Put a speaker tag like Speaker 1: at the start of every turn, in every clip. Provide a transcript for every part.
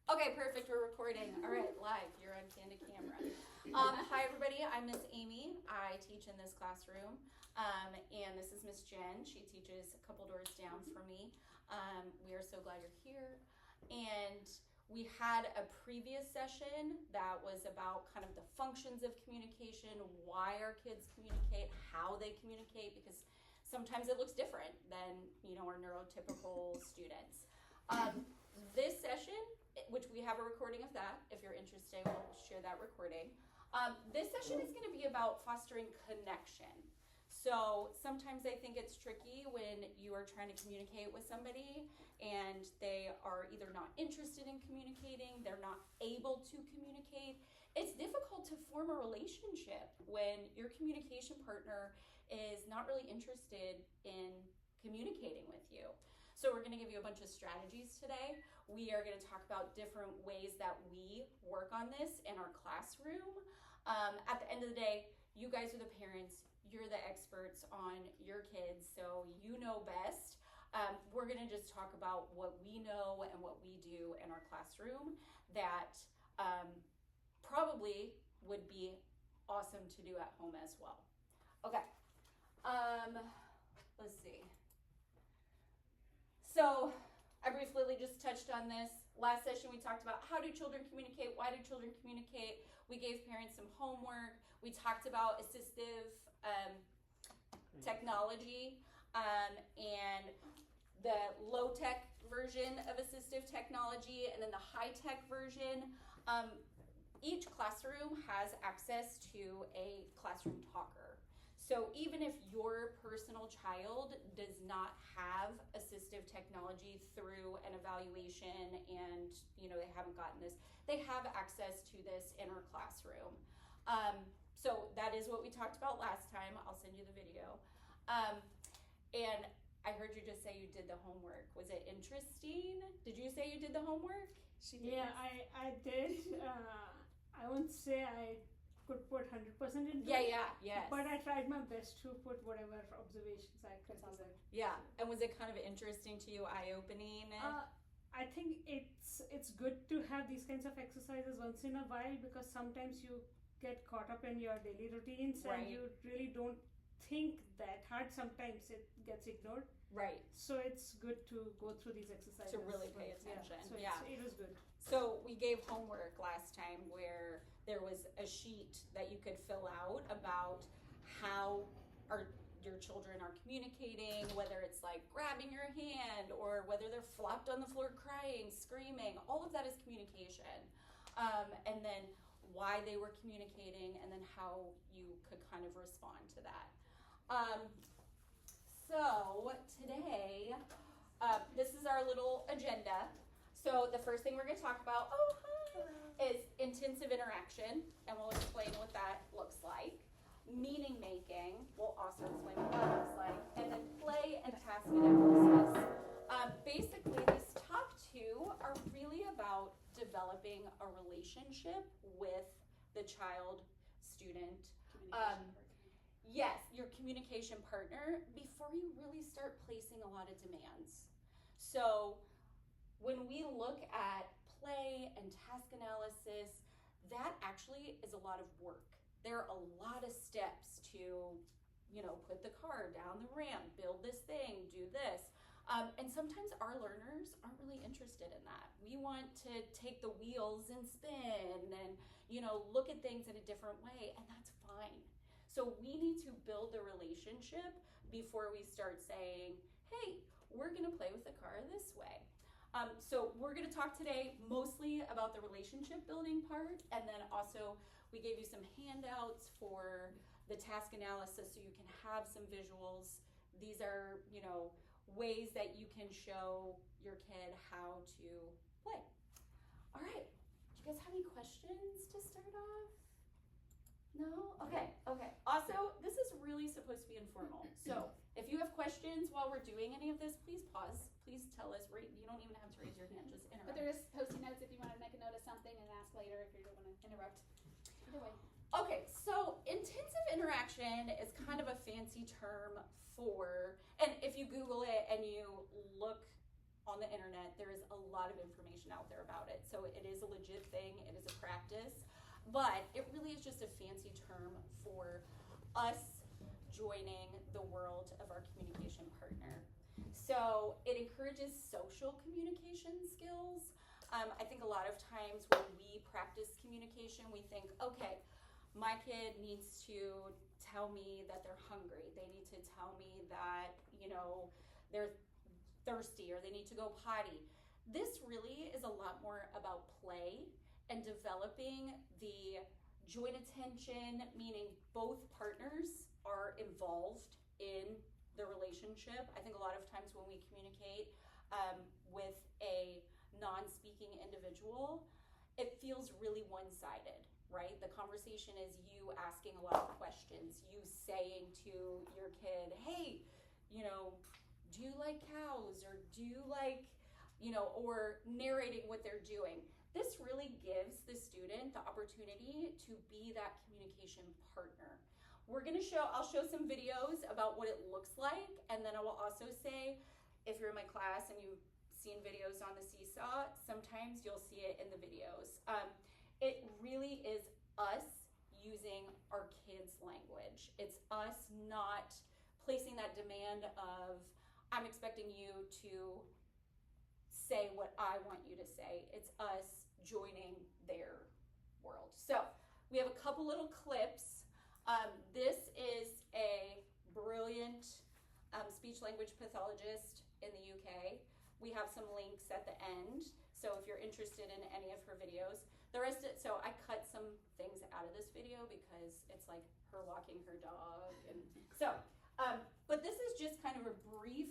Speaker 1: Okay, perfect, we're recording. All right, live, you're on candid camera. Hi everybody, I'm Miss Amy. I teach in this classroom. And this is Miss Jen. She teaches a couple doors down from me. We are so glad you're here. And we had a previous session that was about kind of the functions of communication, why our kids communicate, how they communicate, because sometimes it looks different than, our neurotypical students. This session, which we have a recording of that, if you're interested, we'll share that recording. This session is going to be about fostering connection. So sometimes I think it's tricky when you are trying to communicate with somebody and they are either not interested in communicating, they're not able to communicate. It's difficult to form a relationship when your communication partner is not really interested in communicating with you. So we're going to give you a bunch of strategies today. We are going to talk about different ways that we work on this in our classroom. At the end of the day, you guys are the parents, you're the experts on your kids, so you know best. We're going to just talk about what we know and what we do in our classroom that probably would be awesome to do at home as well. Okay, let's see. So I briefly just touched on this. Last session we talked about how do children communicate, why do children communicate. We gave parents some homework. We talked about assistive technology and the low-tech version of assistive technology and then the high-tech version. Each classroom has access to a classroom talker. So even if your personal child does not have assistive technology through an evaluation and they haven't gotten this, they have access to this in our classroom. So that is what we talked about last time. I'll send you the video. And I heard you just say you did the homework. Was it interesting? Did you say you did the homework?
Speaker 2: She did. Yeah, I did. I won't say I could put 100% into it.
Speaker 1: Yes.
Speaker 2: But I tried my best to put whatever observations I could.
Speaker 1: Yeah, and was it kind of interesting to you, eye-opening?
Speaker 2: I think it's good to have these kinds of exercises once in a while because sometimes you get caught up in your daily routines and you really don't think that hard. Sometimes it gets ignored.
Speaker 1: Right.
Speaker 2: So it's good to go through these exercises.
Speaker 1: To really pay attention.
Speaker 2: Yeah, so it was good.
Speaker 1: So we gave homework last time where there was a sheet that you could fill out about how your children are communicating, whether it's like grabbing your hand or whether they're flopped on the floor crying, screaming. All of that is communication. And then why they were communicating and then how you could kind of respond to that. So today, this is our little agenda. So the first thing we're going to talk about, is intensive interaction, and we'll explain what that looks like. Meaning making, we'll also explain what that looks like. And then play and task analysis. Basically, these top two are really about developing a relationship with the child, student. Yes, your communication partner before you really start placing a lot of demands. So when we look at play and task analysis, that actually is a lot of work. There are a lot of steps to, put the car down the ramp, build this thing, do this. And sometimes our learners aren't really interested in that. We want to take the wheels and spin and, look at things in a different way, and that's fine. So we need to build the relationship before we start saying, hey, we're going to play with the car this way. So we're going to talk today mostly about the relationship building part, and then also we gave you some handouts for the task analysis so you can have some visuals. These are, ways that you can show your kid how to play. All right, do you guys have any questions to start off? No? Okay. Also, this is really supposed to be informal. So if you have questions while we're doing any of this, please pause. Please tell us. You don't even have to raise your hand, just interrupt.
Speaker 3: But there is Post-it notes if you want to make a note of something and ask later if you don't want to interrupt. Either way.
Speaker 1: Okay, so intensive interaction is kind of a fancy term for, and if you Google it and you look on the internet. There is a lot of information out there about it. So it is a legit thing, it is a practice, but it really is just a fancy term for us joining the world of our communication partner. So it encourages social communication skills. I think a lot of times when we practice communication, we think, okay, my kid needs to tell me that they're hungry. They need to tell me that, they're thirsty or they need to go potty. This really is a lot more about play and developing the joint attention, meaning both partners are involved in the relationship. I think a lot of times when we communicate with a non-speaking individual, it feels really one-sided, right? The conversation is you asking a lot of questions, you saying to your kid, hey, do you like cows, or do you like, or narrating what they're doing. This really gives the student the opportunity to be that communication partner. I'll show some videos about what it looks like, and then I will also say, if you're in my class and you've seen videos on the seesaw, sometimes you'll see it in the videos. It really is us using our kids' language. It's us not placing that demand of, I'm expecting you to say what I want you to say. It's us joining their world. So we have a couple little clips. This is a brilliant speech language pathologist in the UK. We have some links at the end, so if you're interested in any of her videos. So I cut some things out of this video because it's like her walking her dog. But this is just kind of a brief.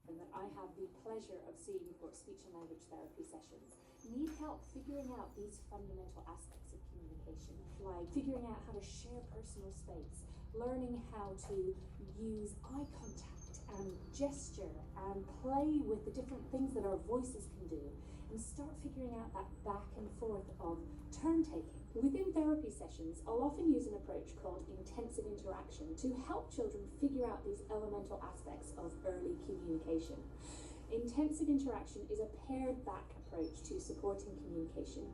Speaker 4: And that I have the pleasure of seeing for speech and language therapy sessions need help figuring out these fundamental aspects of communication, like figuring out how to share personal space, learning how to use eye contact and gesture and play with the different things that our voices can do, and start figuring out that back and forth of turn taking. Within therapy sessions, I'll often use an approach called intensive interaction to help children figure out these elemental aspects of early communication. Intensive interaction is a pared back approach to supporting communication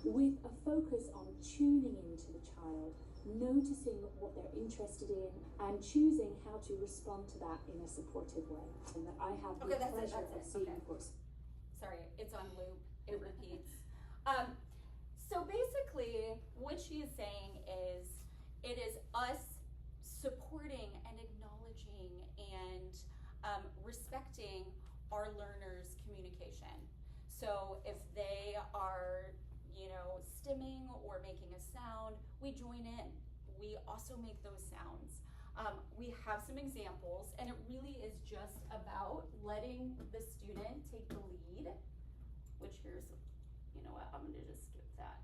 Speaker 4: with a focus on tuning into the child, noticing what they're interested in, and choosing how to respond to that in a supportive way. And that I have the pleasure of seeing for.
Speaker 1: Sorry, it's on loop, it repeats. So basically, what she is saying is, it is us supporting and acknowledging and respecting our learners' communication. So if they are, stimming or making a sound, we join in. We also make those sounds. We have some examples, and it really is just about letting the student take the lead, which here's, I'm gonna just skip that.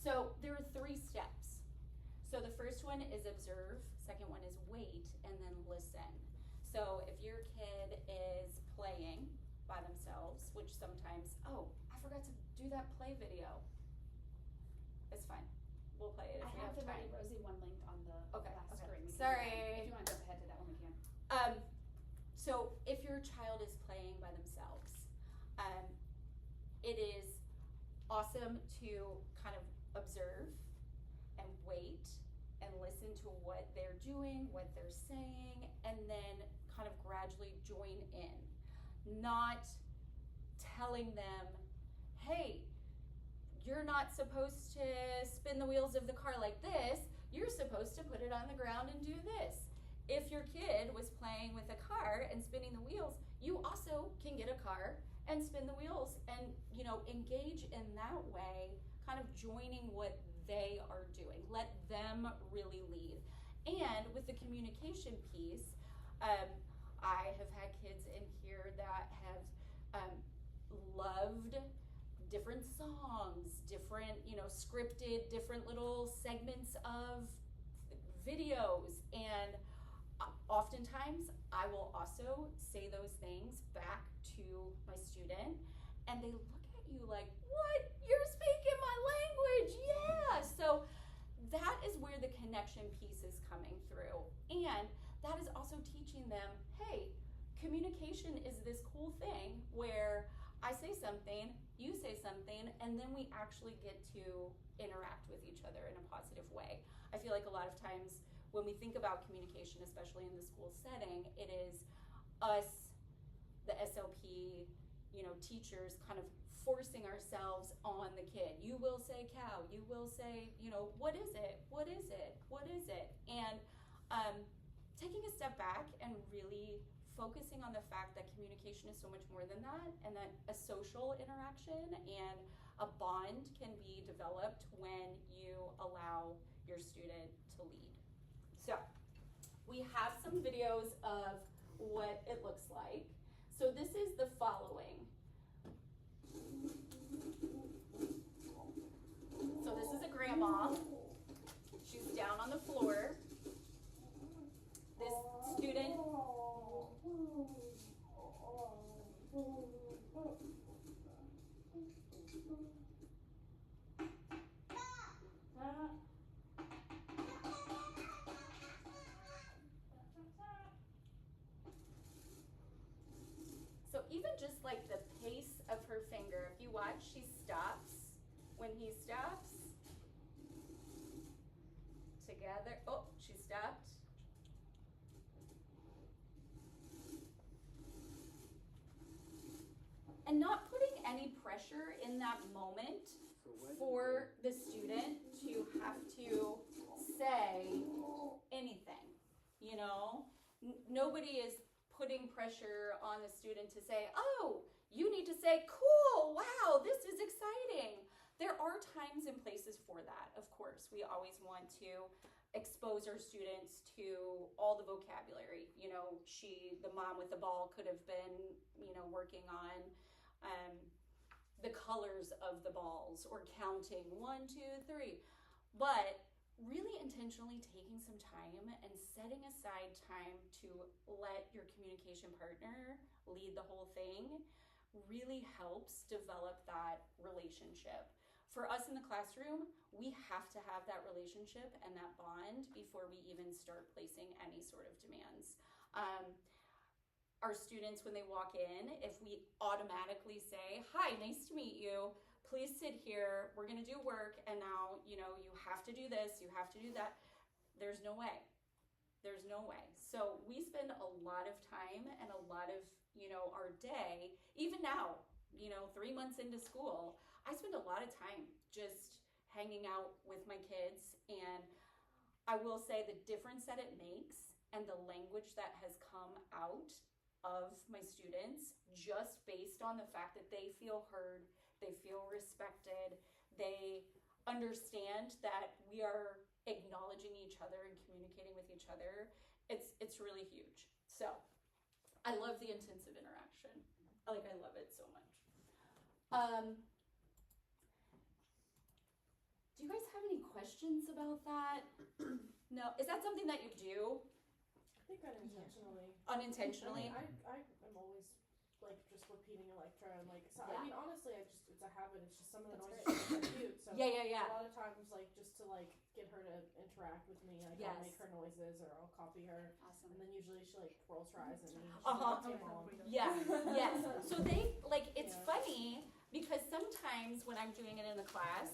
Speaker 1: So there are 3 steps. So the first one is observe, second one is wait, and then listen. So if your kid is playing by themselves, which sometimes, I forgot to do that play video. It's fine. We'll play it if we have
Speaker 3: the
Speaker 1: time.
Speaker 3: Ready Rosie one linked on the last screen. We can do
Speaker 1: Sorry.
Speaker 3: that. If you want to jump ahead to that one, we can.
Speaker 1: So if your child is playing by themselves, it is awesome to kind of observe and wait and listen to what they're doing, what they're saying, and then kind of gradually join in. Not telling them, hey, you're not supposed to spin the wheels of the car like this, you're supposed to put it on the ground and do this. If your kid was playing with a car and spinning the wheels, you also can get a car and spin the wheels and, engage in that way, kind of joining what they are doing. Let them really lead. And with the communication piece, I have had kids in here that have loved different songs, different, scripted, different little segments of videos. And oftentimes I will also say those things back to my student, and they look at you like, what? You're speaking my language, yeah! So that is where the connection piece is coming through. And that is also teaching them, hey, communication is this cool thing where I say something, you say something, and then we actually get to interact with each other in a positive way. I feel like a lot of times when we think about communication, especially in the school setting, it is us, the SLP, teachers kind of forcing ourselves on the kid. You will say cow, you will say, what is it? What is it? What is it? And taking a step back and really focusing on the fact that communication is so much more than that, and that a social interaction and a bond can be developed when you allow your student to lead. So we have some videos of what it looks like. So this is the following. So this is a grandma. She's down on the floor. This student So even just like the pace of her finger, if you watch, she stops when he stops. Together, oh, she stopped. And not putting any pressure in that moment for the student to have to say anything, Nobody is putting pressure on the student to say, oh, you need to say, cool, wow, this is exciting. There are times and places for that, of course. We always want to expose our students to all the vocabulary. The mom with the ball could have been, working on the colors of the balls or counting 1, 2, 3. But really intentionally taking some time and setting aside time to let your communication partner lead the whole thing really helps develop that relationship. For us in the classroom, we have to have that relationship and that bond before we even start placing any sort of demands. Our students, when they walk in, if we automatically say, hi, nice to meet you, please sit here, we're gonna do work, and now, you have to do this, you have to do that, there's no way. There's no way. So we spend a lot of time and a lot of, our day, even now, 3 months into school, I spend a lot of time just hanging out with my kids, and I will say the difference that it makes and the language that has come out of my students just based on the fact that they feel heard, they feel respected, they understand that we are acknowledging each other and communicating with each other. It's really huge. So I love the intensive interaction. I love it so much. Do you guys have any questions about that? No? Is that something that you do?
Speaker 5: I think unintentionally.
Speaker 1: Unintentionally?
Speaker 5: I am always just repeating a lecture and so,
Speaker 1: Yeah.
Speaker 5: I mean, honestly, it's a habit. It's just some of the
Speaker 1: That's
Speaker 5: noises are cute. So
Speaker 1: Yeah.
Speaker 5: a lot of times, just to get her to interact with me, I'll
Speaker 1: Yes.
Speaker 5: make her noises or I'll copy her,
Speaker 1: Awesome.
Speaker 5: and then usually she rolls her eyes at me. She's
Speaker 1: Uh-huh.
Speaker 5: like, "Mom."
Speaker 1: Yeah, yes. So they, it's
Speaker 5: Yeah.
Speaker 1: funny because sometimes when I'm doing it in the class,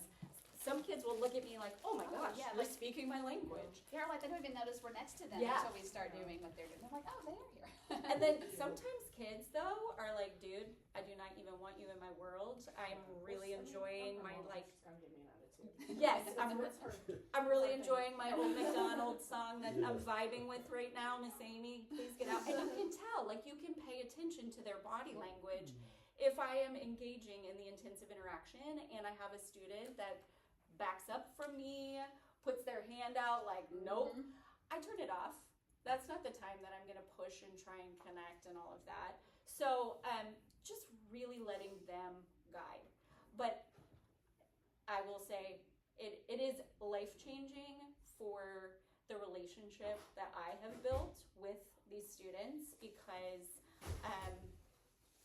Speaker 1: some kids will look at me like, oh my
Speaker 3: Oh,
Speaker 1: gosh,
Speaker 3: yeah,
Speaker 1: you're
Speaker 3: like-
Speaker 1: speaking my language.
Speaker 3: They don't even notice we're next to them
Speaker 1: Yeah.
Speaker 3: until we start doing what they're doing. They're like, oh, they are here.
Speaker 1: And then sometimes kids, though, are like, dude, I do not even want you in my world. I'm really enjoying my,
Speaker 5: She's gonna give me an attitude.
Speaker 1: yes,
Speaker 5: That's her.
Speaker 1: I'm really enjoying my old McDonald's song that I'm vibing with right now, Miss Amy. Please get out. And you can tell, you can pay attention to their body language. If I am engaging in the intensive interaction and I have a student that backs up from me, puts their hand out nope,
Speaker 3: Mhm.
Speaker 1: I turn it off. That's not the time that I'm going to push and try and connect and all of that. So just really letting them guide. But I will say it is life-changing for the relationship that I have built with these students because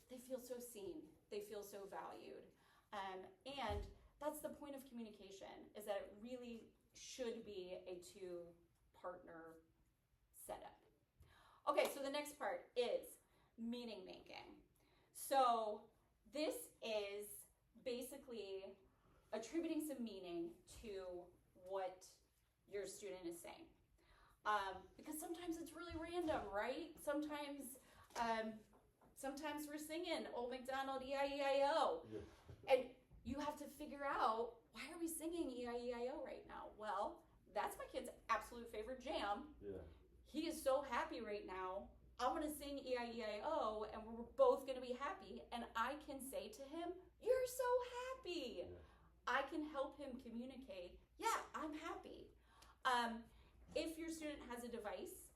Speaker 1: they feel so seen. They feel so valued. And that's the point of communication, is that it really should be a two-partner setup. Okay, so the next part is meaning making. So this is basically attributing some meaning to what your student is saying. Because sometimes it's really random, right? Sometimes we're singing Old MacDonald E-I-E-I-O.
Speaker 6: Yeah.
Speaker 1: And you have to figure out, why are we singing E-I-E-I-O right now? Well, that's my kid's absolute favorite jam.
Speaker 6: Yeah. He
Speaker 1: He is so happy right now. I'm going to sing E-I-E-I-O, and we're both going to be happy. And I can say to him, you're so happy.
Speaker 6: Yeah.
Speaker 1: I can help him communicate, yeah, I'm happy. If your student has a device,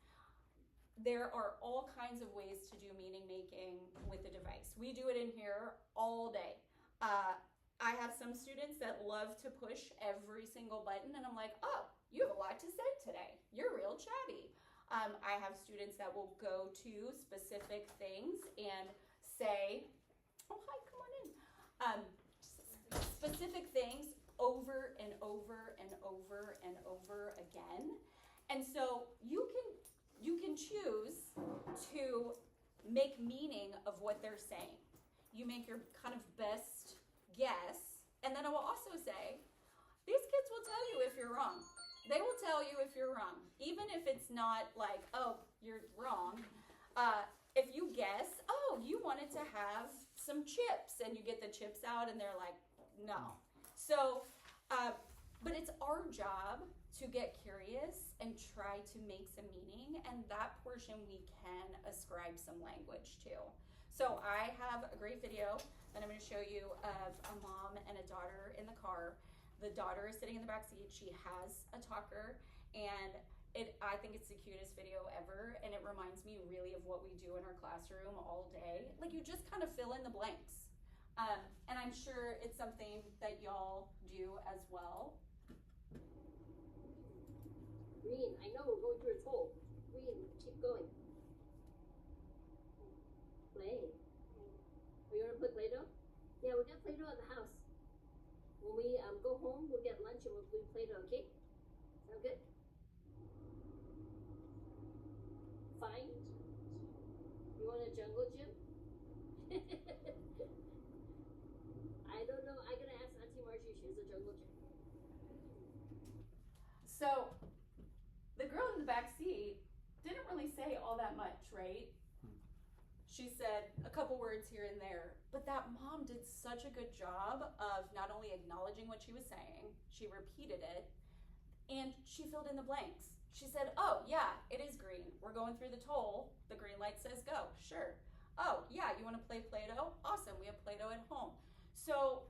Speaker 1: there are all kinds of ways to do meaning making with a device. We do it in here all day. I have some students that love to push every single button, and I'm like, oh, you have a lot to say today. You're real chatty. I have students that will go to specific things and say, oh, hi, come on in. Specific things over and over and over and over again. And so you can choose to make meaning of what they're saying. You make your kind of best guess, and then I will also say, these kids will tell you if you're wrong. They will tell you if you're wrong, even if it's not like, oh, you're wrong. If you guess, oh, you wanted to have some chips, and you get the chips out, and they're like, no. So, but it's our job to get curious and try to make some meaning, and that portion we can ascribe some language to. So I have a great video that I'm going to show you of a mom and a daughter in the car. The daughter is sitting in the back seat. She has a talker, and I think it's the cutest video ever, and it reminds me really of what we do in our classroom all day. Like, you just kind of fill in the blanks. And I'm sure it's something that y'all do as well.
Speaker 7: Green, I know we're going through a toll. Green, keep going. Play. Are you gonna play Play-Doh? Yeah, we got Play-Doh at the house. When we go home, we'll get lunch and we'll do Play-Doh, okay? Sound good? Find? You want a jungle gym? I don't know. I'm gonna ask Auntie Margie if she has a jungle gym.
Speaker 1: So the girl in the back seat didn't really say all that much, right? She said a couple words here and there, but that mom did such a good job of not only acknowledging what she was saying, she repeated it, and she filled in the blanks. She said, oh, yeah, it is green. We're going through the toll. The green light says go. Sure. Oh, yeah, you want to play Play-Doh? Awesome, we have Play-Doh at home. So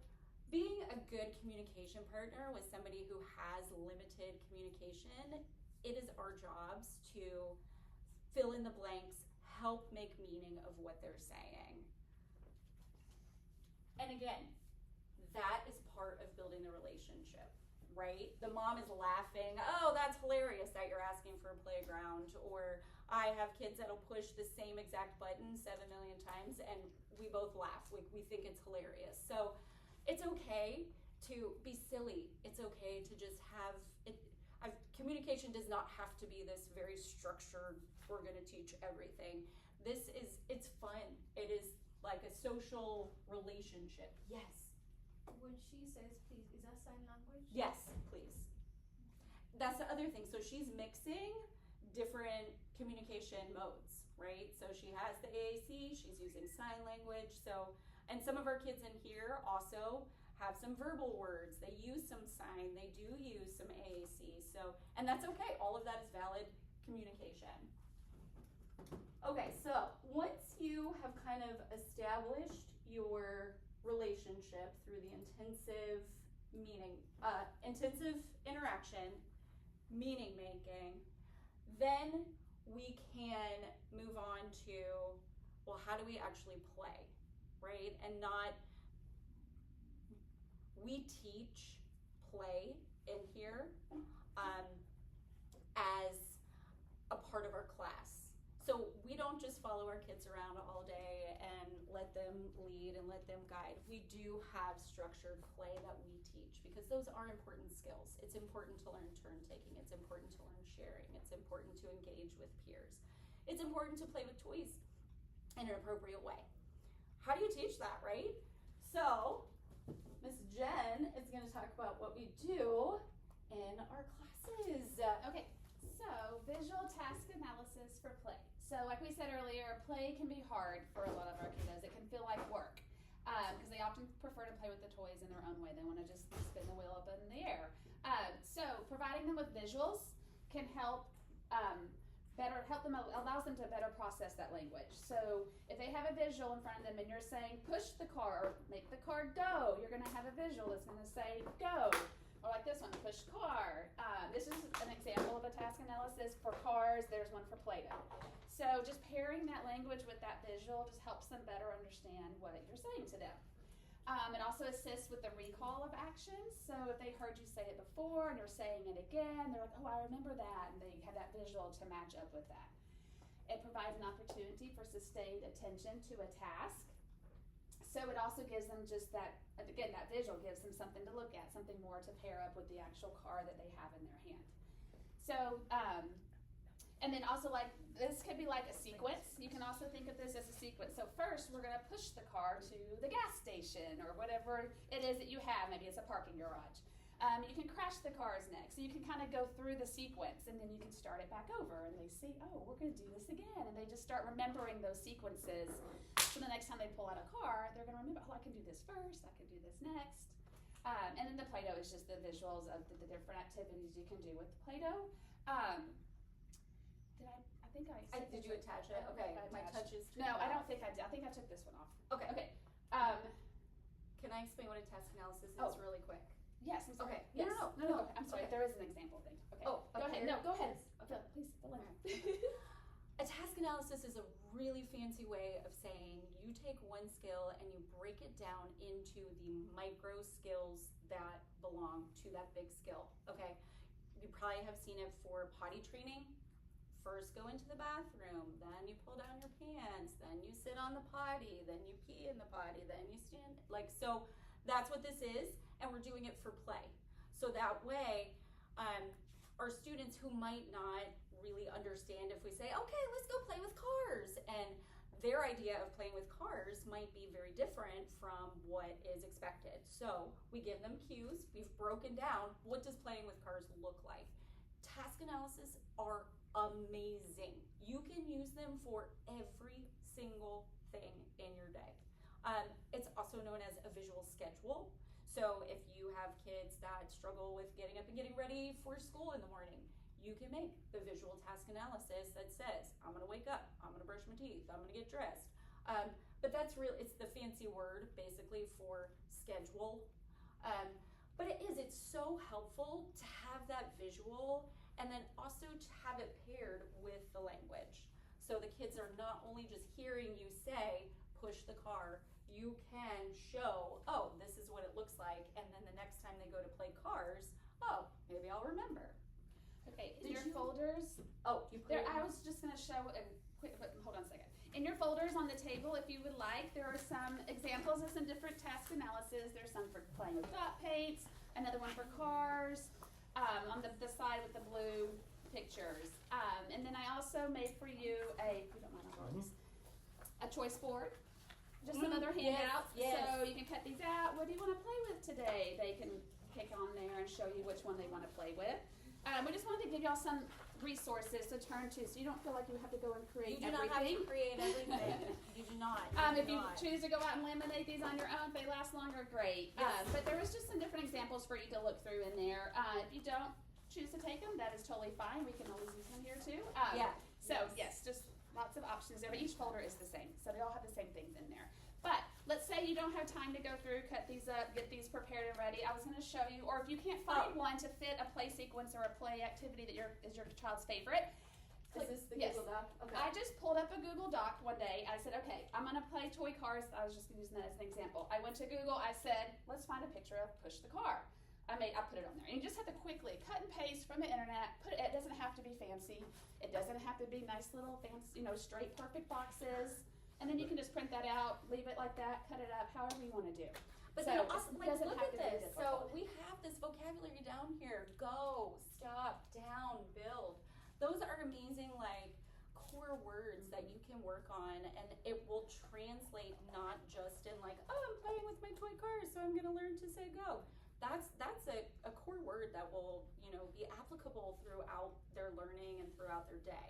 Speaker 1: being a good communication partner with somebody who has limited communication, it is our jobs to fill in the blanks, help make meaning of what they're saying. And again, that is part of building the relationship, right? The mom is laughing, oh, that's hilarious that you're asking for a playground, or I have kids that'll push the same exact button 7 million times, and we both laugh. We think it's hilarious. So it's okay to be silly. It's okay to just have it. Communication does not have to be this very structured, we're going to teach everything. It's fun. It is like a social relationship. Yes?
Speaker 5: When she says please, is that sign language?
Speaker 1: Yes, please. That's the other thing. So she's mixing different communication modes, right? So she has the AAC, she's using sign language. So, and some of our kids in here also have some verbal words. They use some sign, they do use some AAC. So, and that's okay. All of that is valid communication. Okay, so once you have kind of established your relationship through the intensive interaction, meaning making, then we can move on to, well, how do we actually play, right? And we teach play in here as a part of our class. So we don't just follow our kids around all day and let them lead and let them guide. We do have structured play that we teach because those are important skills. It's important to learn turn taking. It's important to learn sharing. It's important to engage with peers. It's important to play with toys. in an appropriate way. How do you teach that, right? So, Miss Jen is going to talk about what we do in our classes.
Speaker 3: Okay, so visual task analysis for play. So like we said earlier, play can be hard for a lot of our kiddos. It can feel like work because they often prefer to play with the toys in their own way. They want to just spin the wheel up in the air. So providing them with visuals can help allows them to better process that language. So if they have a visual in front of them and you're saying push the car or make the car go, you're going to have a visual that's going to say go. Or like this one, push car. This is an example of a task analysis for cars. There's one for Play-Doh. So just pairing that language with that visual just helps them better understand what you're saying to them. It also assists with the recall of actions. So if they heard you say it before and you're saying it again, they're like, oh, I remember that. And they have that visual to match up with that. It provides an opportunity for sustained attention to a task. So it also gives them just that, again, that visual gives them something to look at, something more to pair up with the actual car that they have in their hand. So, and then also like, this could be like a sequence. You can also think of this as a sequence. So first we're gonna push the car to the gas station or whatever it is that you have. Maybe it's a parking garage. You can crash the cars next. So you can kind of go through the sequence and then you can start it back over and they see, oh, we're gonna do this again. And they just start remembering those sequences. So the next time they pull out a car, they're gonna remember, oh, I can do this first, I can do this next. And then the Play-Doh is just the visuals of the different activities you can do with the Play-Doh.
Speaker 1: Did you attach it? Okay, my touch is turned
Speaker 3: No, I don't
Speaker 1: off.
Speaker 3: think I did. I think I took this one off.
Speaker 1: Okay.
Speaker 3: Okay.
Speaker 1: Can I explain what a task analysis is
Speaker 3: Oh.
Speaker 1: really quick?
Speaker 3: Yes, I'm sorry.
Speaker 1: Okay.
Speaker 3: Yes.
Speaker 1: No.
Speaker 3: I'm sorry.
Speaker 1: Okay.
Speaker 3: There is an example thing. Okay.
Speaker 1: Oh,
Speaker 3: go
Speaker 1: up
Speaker 3: ahead.
Speaker 1: here?
Speaker 3: No, go ahead.
Speaker 1: Okay.
Speaker 3: Please, fill in.
Speaker 1: A task analysis is a really fancy way of saying you take one skill and you break it down into the micro skills that belong to that big skill, okay? You probably have seen it for potty training. First go into the bathroom, then you pull down your pants, then you sit on the potty, then you pee in the potty, then you stand, like, so that's what this is, and we're doing it for play. So that way, our students who might not really understand if we say, okay, let's go play with cars, and their idea of playing with cars might be very different from what is expected. So we give them cues. We've broken down what does playing with cars look like. Task analysis are amazing. You can use them for every single thing in your day. It's also known as a visual schedule. So if you have kids that struggle with getting up and getting ready for school in the morning, you can make the visual task analysis that says, I'm gonna wake up, I'm gonna brush my teeth, I'm gonna get dressed. But that's real, it's the fancy word basically for schedule. But it's so helpful to have that visual and then also to have it paired with the language. So the kids are not only just hearing you say, push the car, you can show, oh, this is what it looks like, and then the next time they go to play cars, oh, maybe I'll remember.
Speaker 3: Okay, in your folders,
Speaker 1: Oh, you put
Speaker 3: there,
Speaker 1: it
Speaker 3: I
Speaker 1: in-
Speaker 3: was just gonna show, but hold on a second. In your folders on the table, if you would like, there are some examples of some different task analysis. There's some for playing with dot paints, another one for cars, on the side with the blue pictures. And then I also made for you if you don't mind, I'll borrow this, a choice board. Just another handout.
Speaker 1: yes.
Speaker 3: So you can cut these out. What do you want to play with today? They can pick on there and show you which one they want to play with. We just wanted to give y'all some resources to turn to, so you don't feel like you have to go and create
Speaker 1: You do not have to create everything. You do not.
Speaker 3: if you choose to go out and laminate these on your own, if they last longer, great.
Speaker 1: Yes.
Speaker 3: But there was just some different examples for you to look through in there. If you don't choose to take them, that is totally fine. We can always use them here too.
Speaker 1: Yeah.
Speaker 3: So yes, just lots of options there. But each folder is the same, so they all have the same things in there. But let's say you don't have time to go through, cut these up, get these prepared and ready. I was going to show you, or if you can't find one to fit a play sequence or a play activity that is your child's favorite.
Speaker 1: Is this the
Speaker 3: Yes.
Speaker 1: Google Doc? Okay.
Speaker 3: I just pulled up a Google Doc one day. I said, okay, I'm going to play toy cars. I was just using that as an example. I went to Google. I said, let's find a picture of Push the Car. I put it on there. And you just have to quickly cut and paste from the internet. It doesn't have to be fancy. It doesn't have to be nice little fancy, straight, perfect boxes. And then you can just print that out, leave it like that, cut it up, however you want to do.
Speaker 1: But
Speaker 3: So
Speaker 1: then
Speaker 3: it
Speaker 1: also,
Speaker 3: doesn't
Speaker 1: look
Speaker 3: have
Speaker 1: at
Speaker 3: to be
Speaker 1: this. So
Speaker 3: difficult.
Speaker 1: we have this vocabulary down here. Go, stop, down, build. Those are amazing, core words that you can work on, and it will translate not just in like, oh, I'm playing with my toy cars, so I'm gonna learn to say go. That's a core word that will, you know, be applicable throughout their learning and throughout their day.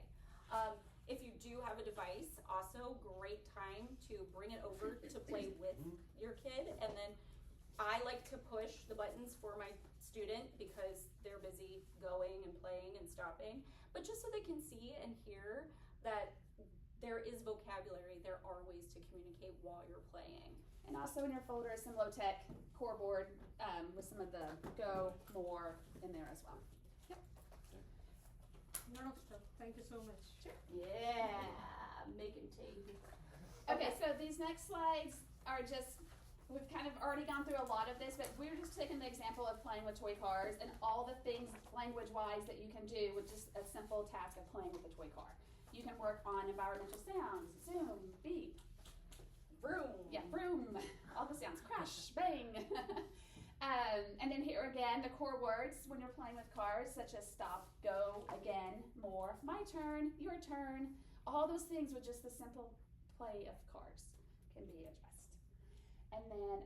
Speaker 1: If you do have a device, also great time to bring it over to play with your kid. And then I like to push the buttons for my student because they're busy going and playing and stopping, but just so they can see and hear that there is vocabulary, there are ways to communicate while you're playing.
Speaker 3: And also in your folder is some low-tech core board with some of the go, more in there as well.
Speaker 2: A lot of stuff. Thank you so much.
Speaker 1: Yeah, making tape.
Speaker 3: Okay, so these next slides are just, we've kind of already gone through a lot of this, but we're just taking the example of playing with toy cars and all the things language-wise that you can do with just a simple task of playing with a toy car. You can work on environmental sounds, zoom, beep,
Speaker 1: Vroom.
Speaker 3: yeah, vroom, all the sounds, crash, bang. And then here again, the core words when you're playing with cars, such as stop, go, again, more, my turn, your turn. All those things with just the simple play of cars can be addressed. And then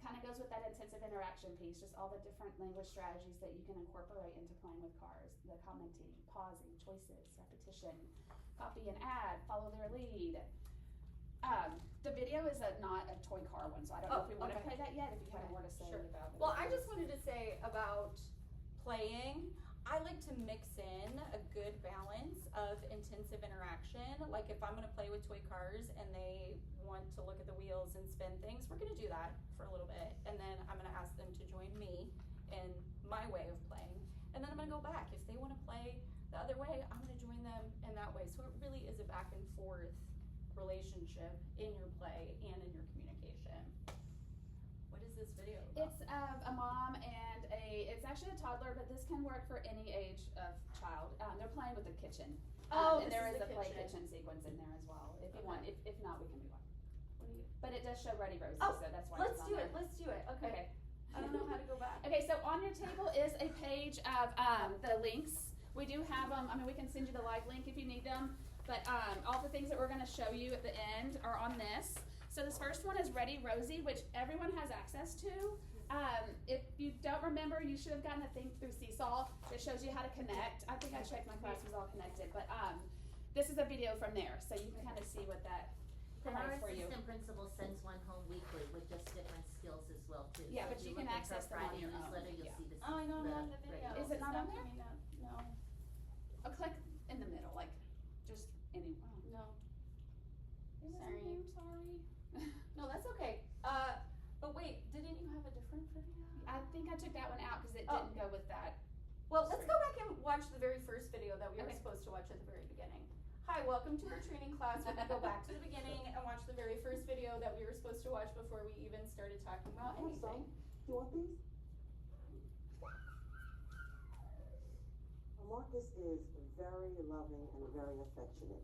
Speaker 3: kind of goes with that intensive interaction piece, just all the different language strategies that you can incorporate into playing with cars. The commenting, pausing, choices, repetition, copy and add, follow their lead. The video is not a toy car one, so I don't know if we want to play that yet, if you have more to say about it.
Speaker 1: Well, I just wanted to say about playing, I like to mix in a good balance of intensive interaction. Like if I'm gonna play with toy cars and they want to look at the wheels and spin things, we're gonna do that for a little bit. And then I'm gonna ask them to join me in my way of playing. And then I'm gonna go back. If they wanna play the other way, I'm gonna join them in that way. So it really is a back and forth relationship in your play and in your communication. What is this video about?
Speaker 3: It's a mom and it's actually a toddler, but this can work for any age of child. They're playing with the kitchen. And there is a play kitchen sequence in there as well. If you want, if not, we can move on. But it does show Ready Rosie, so that's why
Speaker 1: let's
Speaker 3: it's on
Speaker 1: do
Speaker 3: there.
Speaker 1: it. Let's do it. Okay. I don't know how to go back.
Speaker 3: Okay, so on your table is a page of the links. We do have them. I mean, we can send you the live link if you need them. But all the things that we're going to show you at the end are on this. So this first one is Ready Rosie, which everyone has access to. If you don't remember, you should have gotten a thing through Seesaw that shows you how to connect. I think I checked my class was all connected, but this is a video from there, so you can kind of see what that
Speaker 6: And our
Speaker 3: provides for you.
Speaker 6: assistant principal sends one home weekly with just different skills as well too.
Speaker 3: Yeah,
Speaker 6: So
Speaker 3: but
Speaker 6: if
Speaker 3: you
Speaker 6: look
Speaker 3: can
Speaker 6: at
Speaker 3: access them on
Speaker 6: Friday
Speaker 3: your own.
Speaker 6: newsletter, you'll
Speaker 3: Yeah.
Speaker 6: see the
Speaker 1: Oh, I know I'm on the
Speaker 6: radio.
Speaker 1: video.
Speaker 3: Is it not on there?
Speaker 1: coming up. No.
Speaker 3: I'll click in the middle, like just any.
Speaker 1: No.
Speaker 3: It was
Speaker 1: Sorry.
Speaker 3: in there, sorry.
Speaker 1: No, that's okay. But wait, didn't you have a different video?
Speaker 3: I think I took that one out because it
Speaker 1: Oh.
Speaker 3: didn't go with that.
Speaker 1: Well, let's go back and watch the very first video that we were
Speaker 3: Okay.
Speaker 1: supposed to watch at the very beginning. Hi, welcome to our training class. We're gonna go back to the beginning and watch the very first video that we were supposed to watch before we even started talking about anything.
Speaker 8: You want these? Marcus is very loving and very affectionate.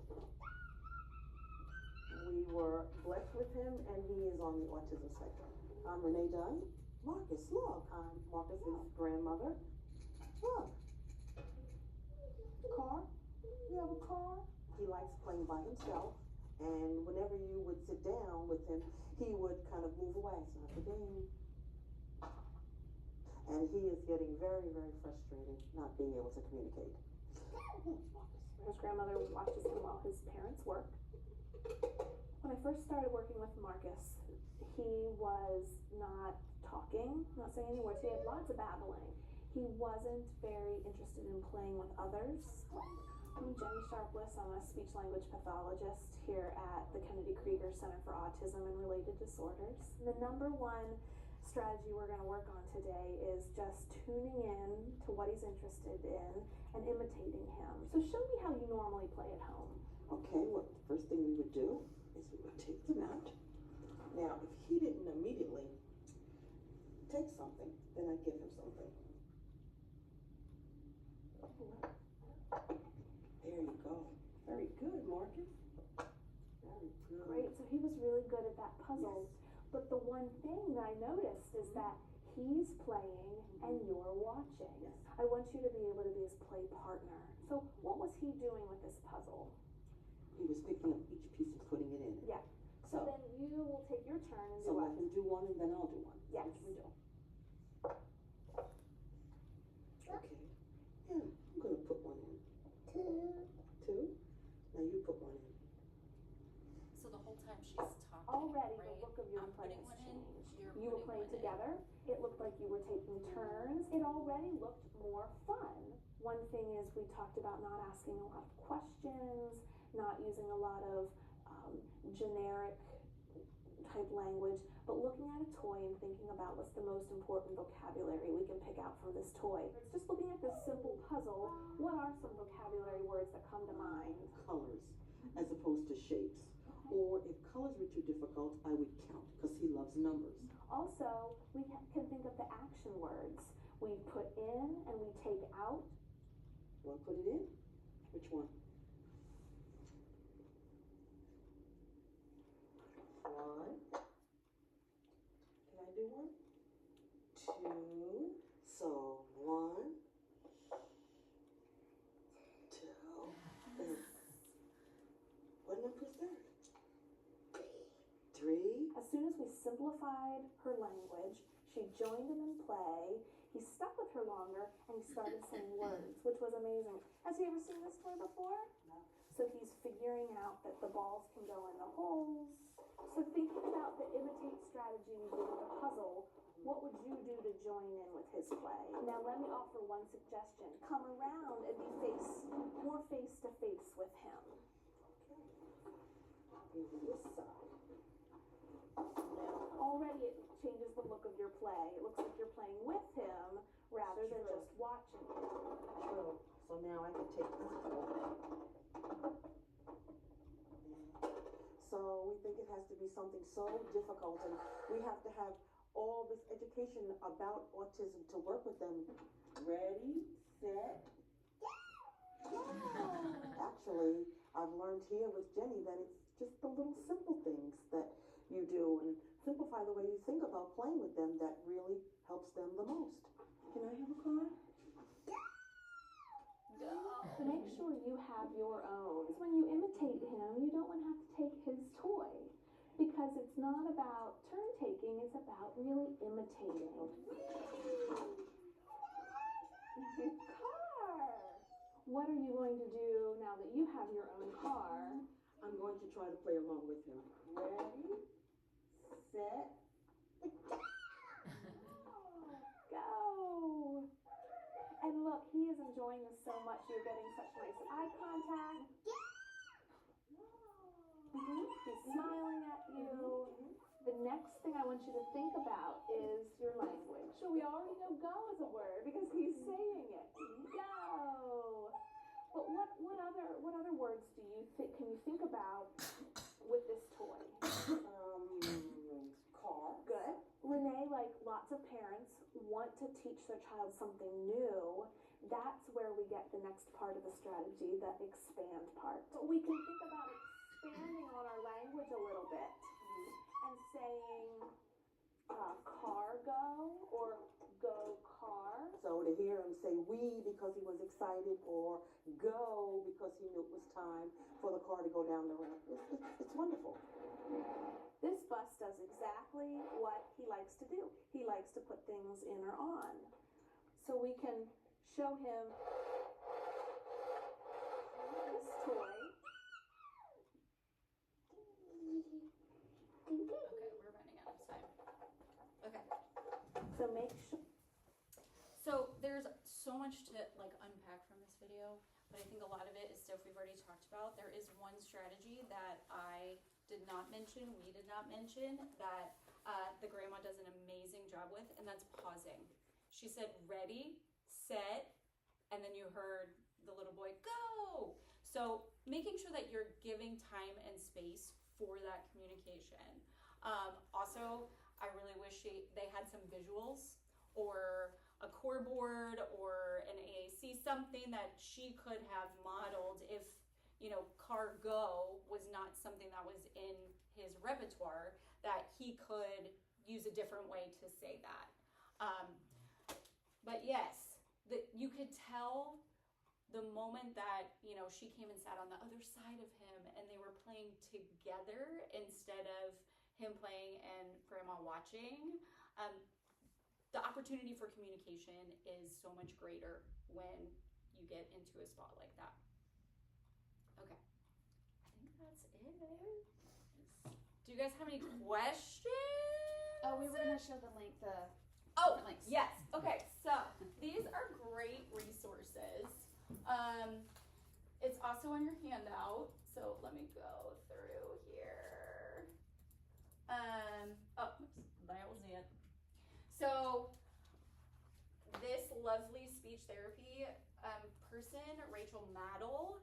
Speaker 8: We were blessed with him, and he is on the autism spectrum. I'm Renee Dunn. Marcus, look. I'm Marcus's grandmother. Look. Car. We have a car. He likes playing by himself, and whenever you would sit down with him, he would kind of move away. It's not the game. And he is getting very, very frustrated not being able to communicate.
Speaker 5: His grandmother watches him while his parents work. When I first started working with Marcus, he was not talking, not saying any words. He had lots of babbling. He wasn't very interested in playing with others. I'm Jenny Sharpless. I'm a speech language pathologist here at the Kennedy Krieger Center for Autism and Related Disorders. The number one strategy we're going to work on today is just tuning in to what he's interested in and imitating him. So show me how you normally play at home.
Speaker 8: Okay, well, the first thing we would do is we would take them out. Now, if he didn't immediately take something, then I'd give him something. There you go. Very good, Marcus. Very good.
Speaker 5: Great, so he was really good at that puzzle. But the one thing I noticed is that he's playing and you're watching.
Speaker 8: Yes.
Speaker 5: I want you to be able to be his play partner. So what was he doing with this puzzle?
Speaker 8: He was picking up each piece and putting it in.
Speaker 5: Yeah. So then you will take your turn and
Speaker 8: So
Speaker 5: do
Speaker 8: let
Speaker 5: what?
Speaker 8: him do one and then I'll do one.
Speaker 5: Yes.
Speaker 8: What we do? Okay. Yeah, I'm gonna put one in. Two? Now you put one in.
Speaker 1: So the whole time she's talking,
Speaker 5: Already
Speaker 1: right?
Speaker 5: the look of your
Speaker 1: I'm
Speaker 5: play
Speaker 1: putting
Speaker 5: has
Speaker 1: one in,
Speaker 5: changed.
Speaker 1: you're
Speaker 5: You were
Speaker 1: putting
Speaker 5: playing
Speaker 1: one in.
Speaker 5: together. It looked like you were taking turns. It already looked more fun. One thing is we talked about not asking a lot of questions, not using a lot of generic type language, but looking at a toy and thinking about what's the most important vocabulary we can pick out from this toy. It's just looking at this simple puzzle. What are some vocabulary words that come to mind?
Speaker 8: Colors as opposed to shapes. Or if colors were too difficult, I would count because he loves numbers.
Speaker 5: Also, we can think of the action words. We put in and we take out.
Speaker 8: Want to put it in? Which one? One. Can I do one? Two. So 1, 2. What number is that? 3.
Speaker 5: As soon as we simplified her language, she joined him in play. He stuck with her longer and he started saying words, which was amazing. Has he ever seen this toy before?
Speaker 8: No.
Speaker 5: So he's figuring out that the balls can go in the holes. So thinking about the imitate strategy we did with the puzzle, what would you do to join in with his play? Now let me offer one suggestion. Come around and be more face to face with him.
Speaker 8: Maybe this side. Now,
Speaker 5: Already it changes the look of your play. It looks like you're playing with him rather than
Speaker 8: True.
Speaker 5: just watching him.
Speaker 8: true. So now I can take this one. So we think it has to be something so difficult, and we have to have all this education about autism to work with them. Ready, set. Actually, I've learned here with Jenny that it's just the little simple things that you do and simplify the way you think about playing with them that really helps them the most. Can I have a card?
Speaker 5: So make sure you have your own. When you imitate him, you don't want to have to take his toy because it's not about turn taking, it's about really imitating. Car! What are you going to do now that you have your own car?
Speaker 8: I'm going to try to play along with him. Ready, set.
Speaker 5: Go! And look, he is enjoying this so much. You're getting such nice eye contact. He's smiling at you. The next thing I want you to think about is your language. So we already know go is a word because he's saying it. Go! But what other words do you think can you think about with this toy?
Speaker 8: Car.
Speaker 5: Good. Renee, like lots of parents, want to teach their child something new. That's where we get the next part of the strategy, the expand part. But we can think about expanding on our language a little bit and saying car go or go car.
Speaker 8: So to hear him say we because he was excited or go because he knew it was time for the car to go down the ramp, it's wonderful.
Speaker 5: This bus does exactly what he likes to do. He likes to put things in or on. So we can show him this toy.
Speaker 1: Okay, we're running out of time. Okay.
Speaker 5: So make sure.
Speaker 1: So there's so much to like unpack from this video, but I think a lot of it is stuff we've already talked about. There is one strategy that I did not mention, we did not mention, that the grandma does an amazing job with, and that's pausing. She said ready, set, and then you heard the little boy go. So making sure that you're giving time and space for that communication. Also, I really wish they had some visuals or a core board or an AAC, something that she could have modeled if, car go was not something that was in his repertoire, that he could use a different way to say that. But yes, you could tell the moment that, you know, she came and sat on the other side of him and they were playing together instead of him playing and grandma watching, the opportunity for communication is so much greater when you get into a spot like that. Okay, I think that's it. Do you guys have any questions?
Speaker 3: Oh, we were gonna show the link,
Speaker 1: Oh,
Speaker 3: different links.
Speaker 1: yes. Okay, so these are great resources. It's also on your handout, so let me go through here. Oops, that was it. So this lovely speech therapy person, Rachel Maddle,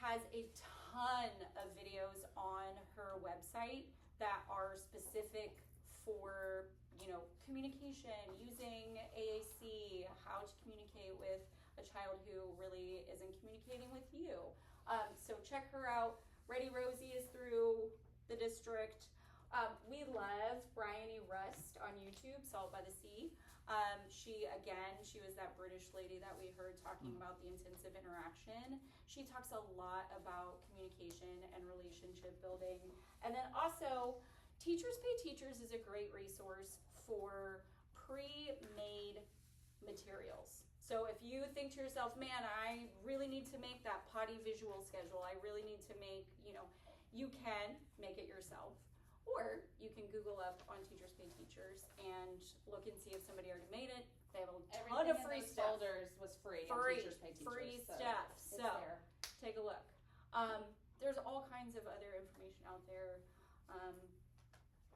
Speaker 1: has a ton of videos on her website that are specific for, you know, communication, using AAC, how to communicate with a child who really isn't communicating with you. So check her out. Ready Rosie is through the district. We love Bryony Rust on YouTube, Salt by the Sea. She was that British lady that we heard talking about the intensive interaction. She talks a lot about communication and relationship building. And then also, Teachers Pay Teachers is a great resource for pre-made materials. So if you think to yourself, man, I really need to make that potty visual schedule, I really need to make, you know, you can make it yourself. Or you can Google up on Teachers Pay Teachers and look and see if somebody already made it. They have a ton of free stuff.
Speaker 3: Folders was free on Teachers Pay Teachers.
Speaker 1: Free
Speaker 3: so
Speaker 1: stuff.
Speaker 3: it's
Speaker 1: So
Speaker 3: there.
Speaker 1: take a look. There's all kinds of other information out there.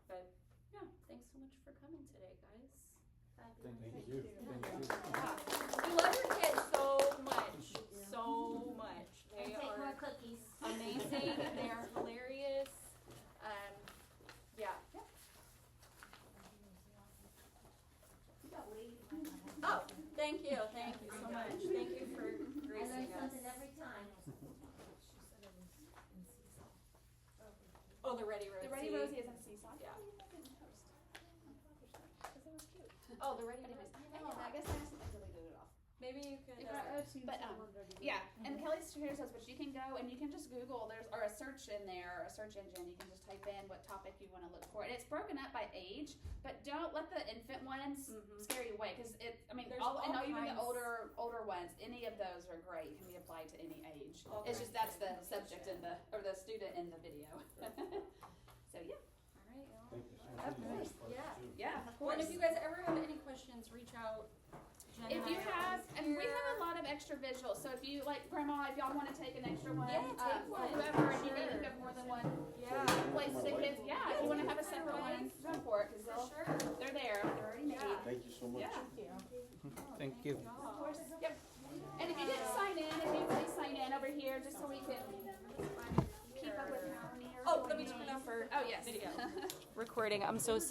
Speaker 1: But yeah, thanks so much for coming today, guys.
Speaker 9: Thank you.
Speaker 1: Yeah. We love your kids so much. So much. They
Speaker 6: Take more
Speaker 1: are
Speaker 6: cookies.
Speaker 1: amazing. They are hilarious. Yeah. Oh, thank you. Thank you so much. Thank you for
Speaker 6: I learn
Speaker 1: gracing us.
Speaker 6: something every time.
Speaker 1: Oh, the Ready Rosie.
Speaker 3: The Ready Rosie is in Seesaw.
Speaker 1: Yeah.
Speaker 3: Because it was cute.
Speaker 1: Oh, the Ready
Speaker 3: Anyways,
Speaker 1: Rosie.
Speaker 3: I know, I guess I accidentally deleted it off.
Speaker 1: Maybe you could.
Speaker 2: I've seen
Speaker 3: But,
Speaker 2: some already.
Speaker 3: Yeah, and Kelly's here says, but you can go and you can just Google, or a search in there, a search engine, you can just type in what topic you want to look for. And it's broken up by age, but don't let the infant ones scare you away, because
Speaker 1: There's
Speaker 3: even
Speaker 1: all
Speaker 3: the
Speaker 1: kinds.
Speaker 3: older ones, any of those are great, can be applied to any age.
Speaker 1: All
Speaker 3: It's
Speaker 1: kinds
Speaker 3: just that's
Speaker 1: of
Speaker 3: the subject or the student in the video. So yeah.
Speaker 1: All right, y'all.
Speaker 9: Thank you so
Speaker 1: Of
Speaker 9: much.
Speaker 1: course. Yeah.
Speaker 3: Yeah, of
Speaker 1: Well,
Speaker 3: course.
Speaker 1: and if you guys ever have any questions, reach out. Jen
Speaker 3: If
Speaker 1: and
Speaker 3: you
Speaker 1: I are
Speaker 3: have,
Speaker 1: always
Speaker 3: and we
Speaker 1: here.
Speaker 3: have a lot of extra visuals, so if you, like Grandma, if y'all want to take an extra one,
Speaker 1: Yeah, take
Speaker 3: or
Speaker 1: one.
Speaker 3: whoever, and you
Speaker 1: Sure.
Speaker 3: have more than one
Speaker 1: Yeah.
Speaker 3: place for the kids, yeah, if you want to have a separate
Speaker 1: Yeah.
Speaker 3: one, go for it, because
Speaker 1: For sure.
Speaker 3: they're there, they're already made.
Speaker 1: Yeah.
Speaker 9: Thank you so much.
Speaker 3: Yeah.
Speaker 9: Thank you.
Speaker 3: Of course. Yep. And if you didn't sign in, if you please sign in over here, just so we can keep up with how many are
Speaker 1: Oh, let me
Speaker 3: joining.
Speaker 1: turn off for
Speaker 3: Oh, yes.
Speaker 1: video recording. I'm so